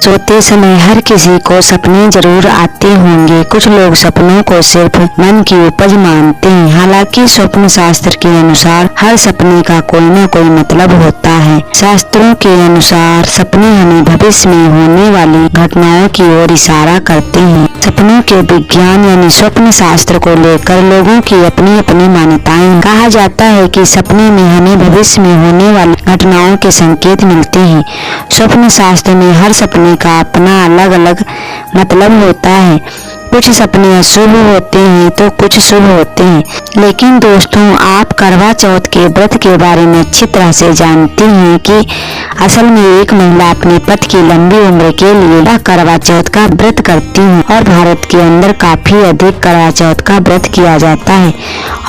सोते समय हर किसी को सपने जरूर आते होंगे। कुछ लोग सपनों को सिर्फ मन की उपज मानते हैं। हालांकि स्वप्न शास्त्र के अनुसार हर सपने का कोई न कोई मतलब होता है। शास्त्रों के अनुसार सपने हमें भविष्य में होने वाली घटनाओं की ओर इशारा करते हैं। सपनों के विज्ञान यानी स्वप्न शास्त्र को लेकर लोगों की अपनी अपनी मान्यताएं। कहा जाता है कि सपने में हमें भविष्य में होने वाली घटनाओं के संकेत मिलते हैं। स्वप्न शास्त्र में हर सपने का अपना अलग अलग मतलब होता है। कुछ सपने अशुभ होते हैं तो कुछ शुभ होते हैं। लेकिन दोस्तों, आप करवा चौथ के व्रत के बारे में अच्छी तरह से जानते हैं कि असल में एक महिला अपने पति की लंबी उम्र के लिए करवा चौथ का व्रत करती है और भारत के अंदर काफी अधिक करवा चौथ का व्रत किया जाता है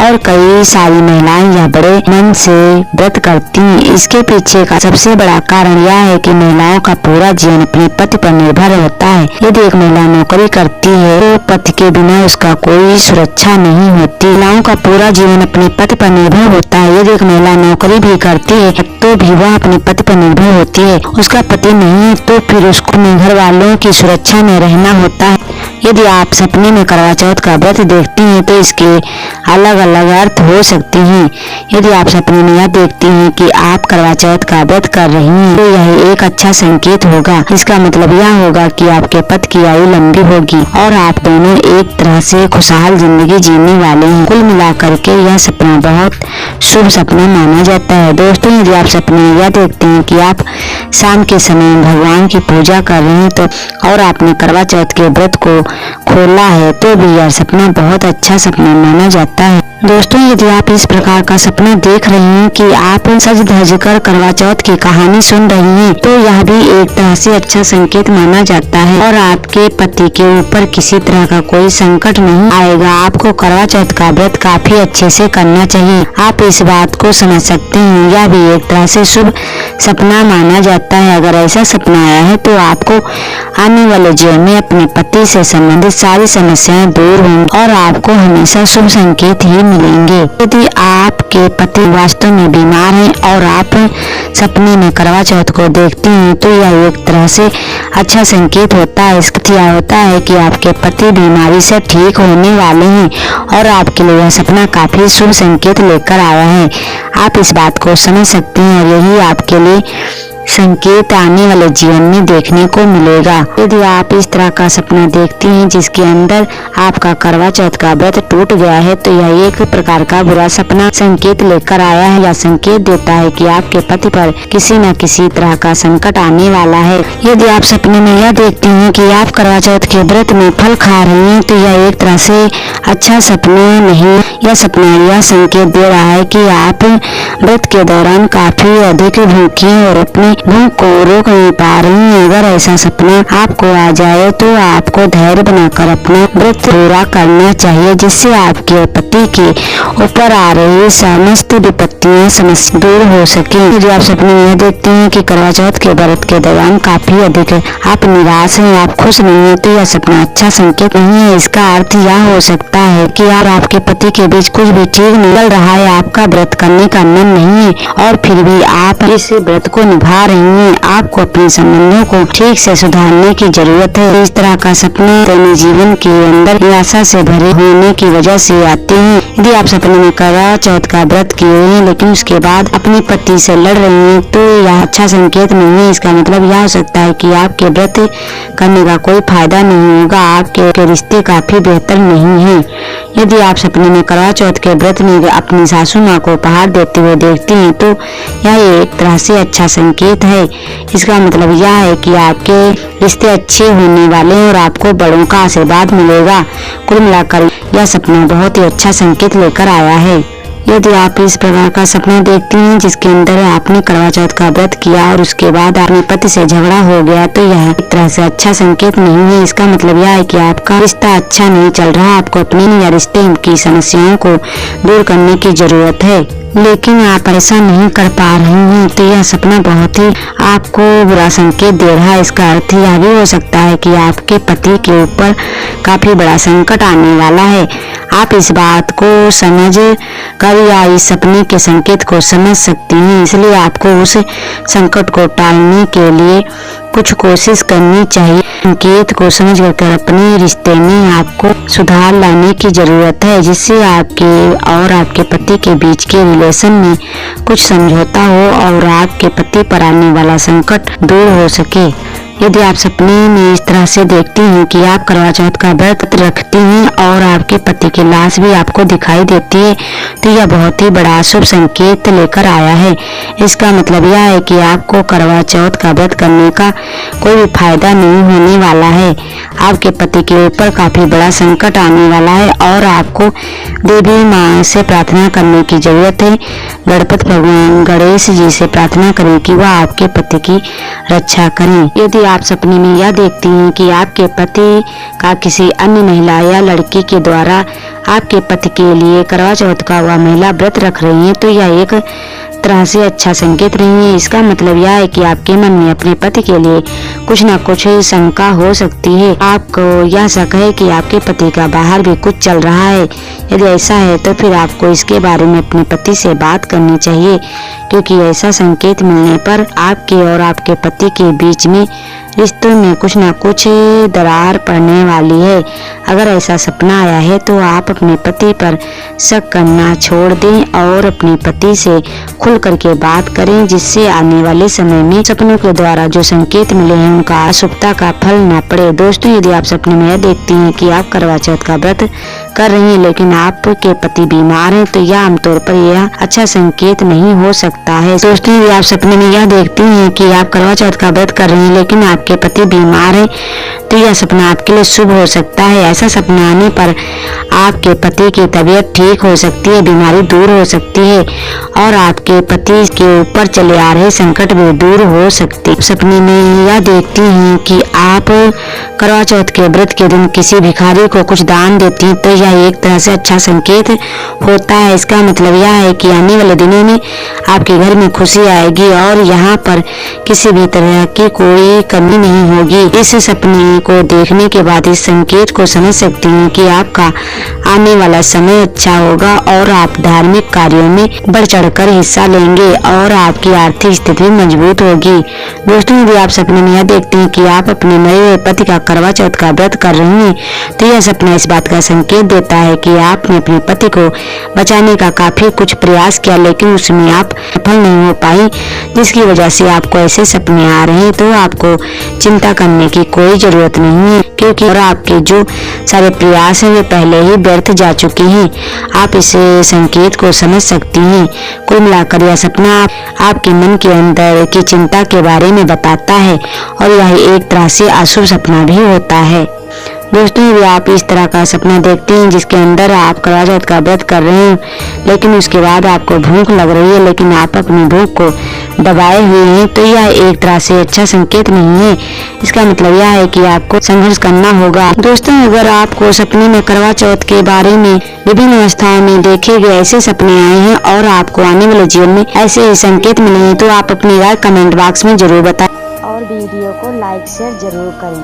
और कई सारी महिलाएं यह बड़े मन से व्रत करती हैं। इसके पीछे का सबसे बड़ा कारण यह है कि महिलाओं का पूरा जीवन अपने पति पर निर्भर होता है। यदि एक महिला नौकरी करती है तो पति के बिना उसका कोई सुरक्षा नहीं होती। महिलाओं का पूरा जीवन अपने पति पर निर्भर होता है। यदि एक महिला नौकरी भी करती है तो भी वह अपने पति पर निर्भर होती है। उसका पति नहीं है तो फिर उसको घर वालों की सुरक्षा में रहना होता है। यदि आप सपने में करवा चौथ का व्रत देखती हैं तो इसके अलग अलग अर्थ हो सकते हैं। यदि आप सपने में यह देखती हैं कि आप करवा चौथ का व्रत कर रही हैं तो यह एक अच्छा संकेत होगा। इसका मतलब यह होगा कि आपके पति की आयु लंबी होगी और आप दोनों एक तरह से खुशहाल जिंदगी जीने वाले हैं। कुल मिलाकर के यह सपना बहुत शुभ सपना माना जाता है। दोस्तों, यदि आप सपने में यह देखते हैं कि आप शाम के समय भगवान की पूजा कर रहे हैं तो और आपने करवा चौथ के व्रत को खोला है तो भी यह सपना बहुत अच्छा सपना माना जाता है। दोस्तों, यदि आप इस प्रकार का सपना देख रहे हैं कि आप सज धज कर करवा चौथ की कहानी सुन रही हैं तो यह भी एक तरह से अच्छा संकेत माना जाता है और आपके पति के ऊपर किसी तरह का कोई संकट नहीं आएगा। आपको करवा चौथ का व्रत काफी अच्छे से करना चाहिए। आप इस बात को समझ सकते हैं, यह भी एक तरह से शुभ सपना माना जाता है। अगर ऐसा सपना आया है तो आपको आने वाले जीवन में अपने पति से संबंधित सारी समस्याएं दूर होंगी और आपको हमेशा शुभ संकेत ही मिलेंगे। यदि आपके पति वास्तव में बीमार हैं और आप सपने में करवा चौथ को देखते हैं तो यह एक तरह से अच्छा संकेत होता है। इसका होता है कि आपके पति बीमारी से ठीक होने वाले हैं और आपके लिए यह सपना काफी शुभ संकेत लेकर आया है। आप इस बात को समझ सकते हैं और यही आपके लिए संकेत आने वाले जीवन में देखने को मिलेगा। यदि आप इस तरह का सपना देखती हैं जिसके अंदर आपका करवा चौथ का व्रत टूट गया है तो यह एक प्रकार का बुरा सपना संकेत लेकर आया है या संकेत देता है कि आपके पति पर किसी न किसी तरह का संकट आने वाला है। यदि आप सपने में यह देखती हैं कि आप करवा चौथ के व्रत में फल खा रही हैं तो यह एक तरह से अच्छा सपना नहीं। यह सपना यह संकेत दे रहा है कि आप व्रत के दौरान काफी अधिक भूखी और अपनी भूख को रोक नहीं पा रही हैं। अगर ऐसा सपना आपको आ जाए तो आपको धैर्य बनाकर अपना व्रत पूरा करना चाहिए जिससे आपके पति के ऊपर आ रही समस्त विपत्तियां समस्या दूर हो सके। यदि आप सपने में देखते हैं कि करवा चौथ के व्रत के दौरान काफी अधिक आप निराश हैं, आप खुश नहीं हैं तो यह सपना अच्छा संकेत नहीं है। इसका अर्थ यह हो सकता है कि आपके पति के बीच कुछ भी ठीक निकल रहा है, आपका व्रत करने का मन नहीं है और फिर भी आप इस व्रत को निभा रही हैं। आपको अपने संबंधों को ठीक से सुधारने की जरूरत है। इस तरह का सपना दैनिक जीवन के अंदर निराशा से भरे होने की वजह से आते हैं। यदि आप सपने में करवा चौथ का व्रत किए हैं लेकिन उसके बाद अपने पति से लड़ रही हैं तो यह अच्छा संकेत नहीं है। इसका मतलब यह हो सकता है कि आपके व्रत करने का कोई फायदा नहीं होगा, आपके रिश्ते काफी बेहतर नहीं है। यदि आप सपने में करवा चौथ के व्रत में अपनी सासू माँ को उपहार देते हुए देखते हैं तो यह एक तरह से अच्छा संकेत है। इसका मतलब यह है कि आपके रिश्ते अच्छे होने वाले हैं और आपको बड़ों का आशीर्वाद मिलेगा। कुल मिलाकर यह सपना बहुत ही अच्छा संकेत लेकर आया है। यदि आप इस प्रकार का सपना देखती हैं जिसके अंदर आपने करवा चौथ का व्रत किया और उसके बाद अपने पति से झगड़ा हो गया तो यह एक तरह से अच्छा संकेत नहीं है। इसका मतलब यह है कि आपका रिश्ता अच्छा नहीं चल रहा, आपको अपने या रिश्ते की समस्याओं को दूर करने की जरूरत है लेकिन आप ऐसा नहीं कर पा रही हैं तो यह सपना बहुत ही आपको बुरा संकेत दे रहा है। इसका अर्थ यह भी हो सकता है कि आपके पति के ऊपर काफी बड़ा संकट आने वाला है। आप इस बात को समझ कर या इस सपने के संकेत को समझ सकती हैं, इसलिए आपको उस संकट को टालने के लिए कुछ कोशिश करनी चाहिए। संकेत को समझ कर अपने रिश्ते में आपको सुधार लाने की जरूरत है, जिससे आपके और आपके पति के बीच के रिलेशन में कुछ समझौता हो और आपके पति पर आने वाला संकट दूर हो सके। यदि आप सपने में इस तरह से देखती हैं कि आप करवा चौथ का व्रत रखती हैं और आपके पति की लाश भी आपको दिखाई देती है, तो यह बहुत ही बड़ा शुभ संकेत लेकर आया है। इसका मतलब यह है कि आपको करवा चौथ का व्रत करने का कोई भी फायदा नहीं होने वाला है। आपके पति के ऊपर काफी बड़ा संकट आने वाला है और आपको देवी माँ से प्रार्थना करने की जरूरत है। गणपति भगवान गणेश जी से प्रार्थना करें कि वह आपके पति की रक्षा करें। यदि आप सपने में यह देखती हैं कि आपके पति का किसी अन्य महिला या लड़की के द्वारा आपके पति के लिए करवा चौथ का वह महिला व्रत रख रही है, तो यह एक तरह से अच्छा संकेत नहीं है। इसका मतलब यह है कि आपके मन में अपने पति के लिए कुछ न कुछ शंका हो सकती है। आपको यह शक है कि आपके पति का बाहर भी कुछ चल रहा है। यदि ऐसा है तो फिर आपको इसके बारे में अपने पति से बात करनी चाहिए, क्योंकि ऐसा संकेत मिलने पर आपके और आपके पति के बीच में रिश्तों में कुछ न कुछ दरार पड़ने वाली है। अगर ऐसा सपना आया है तो आप अपने पति पर शक करना छोड़ दें और अपने पति से खुल करके बात करें, जिससे आने वाले समय में सपनों के द्वारा जो संकेत मिले हैं उनका अशुभता का फल न पड़े। दोस्तों, यदि आप सपने में यह देखती हैं कि आप करवा चौथ का व्रत कर रही हैं लेकिन आपके पति बीमार हैं, तो यह आमतौर पर यह अच्छा संकेत नहीं हो सकता है। दोस्तों, यदि आप सपने में यह देखती हैं कि आप करवा चौथ का व्रत कर रही हैं लेकिन आपके पति बीमार है, तो यह सपना आपके लिए शुभ हो सकता है। ऐसा सपना आने पर आपके पति की तबीयत ठीक हो सकती है, बीमारी दूर हो सकती है और आपके पति के ऊपर चले आ रहे संकट भी दूर हो सकते। सपने में यह देखती हैं कि आप करवा चौथ के व्रत के दिन किसी भिखारी को कुछ दान देती हैं, तो यह एक तरह से अच्छा संकेत होता है। इसका मतलब यह है कि आने वाले दिनों में आपके घर में खुशी आएगी और यहाँ पर किसी भी तरह की कोई कमी नहीं होगी। इस सपने को देखने के बाद इस संकेत को समझ सकती हैं कि आपका आने वाला समय अच्छा होगा और आप धार्मिक कार्यों में बढ़ चढ़कर हिस्सा लेंगे और आपकी आर्थिक स्थिति मजबूत होगी। दोस्तों, यदि आप सपने में यह देखते हैं कि आप अपने मरे हुए पति का करवा चौथ का व्रत कर रही हैं, तो यह सपना इस बात का संकेत देता है कि आपने अपने पति को बचाने का काफी कुछ प्रयास किया लेकिन उसमें आप सफल नहीं हो पाई, जिसकी वजह से आपको ऐसे सपने आ रहे हैं। तो आपको चिंता करने की कोई जरूरत नहीं है, क्योंकि और आपके जो सारे प्रयास हैं वे पहले ही व्यर्थ जा चुके हैं। आप इस संकेत को समझ सकती हैं। कुल मिलाकर यह सपना आपके मन के अंदर की चिंता के बारे में बताता है और यह एक तरह से अशुभ सपना भी होता है। दोस्तों, यदि आप इस तरह का सपना देखते हैं जिसके अंदर आप करवा चौथ का व्रत कर रहे हैं लेकिन उसके बाद आपको भूख लग रही है लेकिन आप अपनी भूख को दबाए हुए हैं, तो यह एक तरह से अच्छा संकेत नहीं है। इसका मतलब यह है कि आपको संघर्ष करना होगा। दोस्तों, अगर आपको सपने में करवा चौथ के बारे में विभिन्न अवस्थाओं में देखे गए ऐसे सपने आए हैं और आपको आने वाले जीवन में ऐसे संकेत मिले हैं, तो आप अपनी राय कमेंट बॉक्स में जरूर बताएं और वीडियो को लाइक शेयर जरूर करें।